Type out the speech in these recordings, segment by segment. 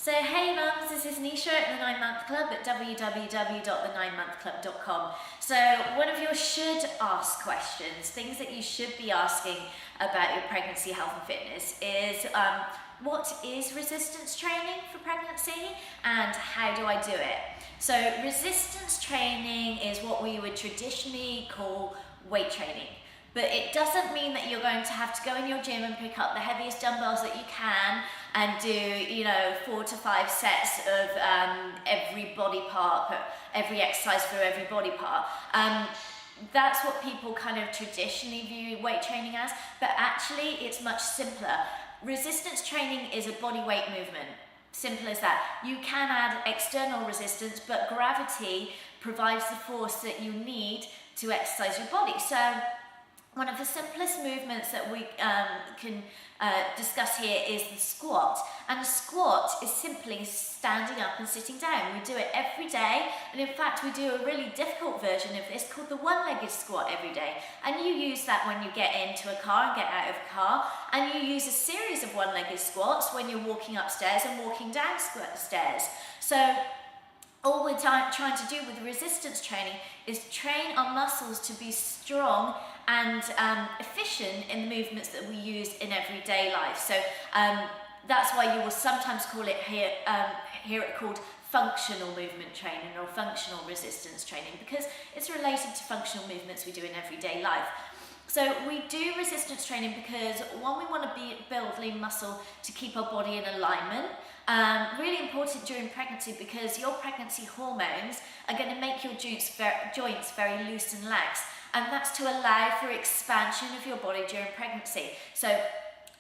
So hey mums, this is Nisha at the 9 Month Club at www.the9monthclub.com. So one of your should ask questions, things that you should be asking about your pregnancy health and fitness is what is resistance training for pregnancy and how do I do it? So resistance training is what we would traditionally call weight training. But it doesn't mean that you're going to have to go in your gym and pick up the heaviest dumbbells that you can and do, 4 to 5 sets of every body part, every exercise for every body part. That's what people kind of traditionally view weight training as, but actually it's much simpler. Resistance training is a body weight movement. Simple as that. You can add external resistance, but gravity provides the force that you need to exercise your body. So one of the simplest movements that we can discuss here is the squat. And a squat is simply standing up and sitting down. We do it every day, and in fact we do a really difficult version of this called the one-legged squat every day. And you use that when you get into a car and get out of a car, and you use a series of one-legged squats when you're walking upstairs and walking down stairs. So all we're trying to do with resistance training is train our muscles to be strong and efficient in the movements that we use in everyday life. So that's why you will sometimes call it hear it called functional movement training or functional resistance training, because it's related to functional movements we do in everyday life. So we do resistance training because one, we want to build lean muscle to keep our body in alignment. Really important during pregnancy because your pregnancy hormones are going to make your joints very loose and lax, and that's to allow for expansion of your body during pregnancy. So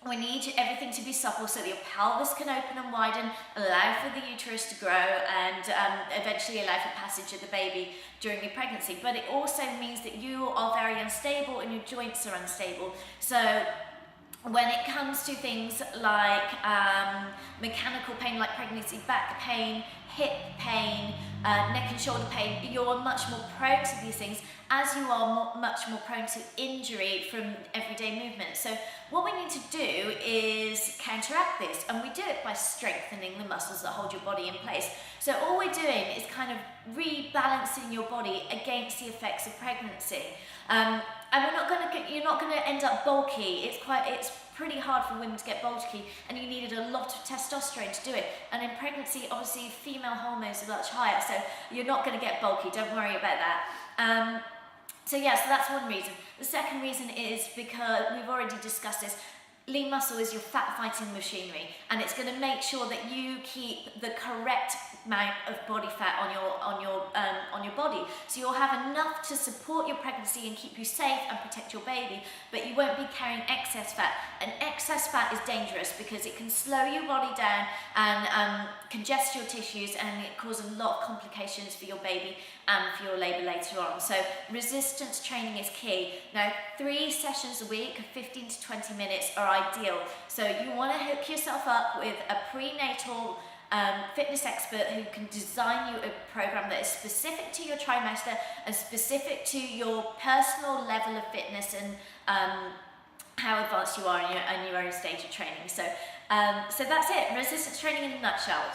we need everything to be supple so that your pelvis can open and widen, allow for the uterus to grow, and eventually allow for passage of the baby during your pregnancy. But it also means that you are very unstable and your joints are unstable. So when it comes to things like mechanical pain like pregnancy back pain, hip pain, neck and shoulder pain, you're much more prone to these things, as you are much more prone to injury from everyday movement. So what we need to do is counteract this, and we do it by strengthening the muscles that hold your body in place. So all we're doing is kind of rebalancing your body against the effects of pregnancy. And you're not going to end up bulky. It's pretty hard for women to get bulky, and you needed a lot of testosterone to do it. And in pregnancy, obviously, female hormones are much higher, so you're not going to get bulky. Don't worry about that. So that's one reason. The second reason is because we've already discussed this. Lean muscle is your fat fighting machinery, and it's going to make sure that you keep the correct amount of body fat on your body, so you'll have enough to support your pregnancy and keep you safe and protect your baby, but you won't be carrying excess fat. And excess fat is dangerous because it can slow your body down and congest your tissues, and it causes a lot of complications for your baby and for your labour later on. So resistance training is key. Now 3 sessions a week of 15 to 20 minutes are ideal. So you want to hook yourself up with a prenatal fitness expert who can design you a program that is specific to your trimester and specific to your personal level of fitness and how advanced you are in your own stage of training. So that's it. Resistance training in a nutshell.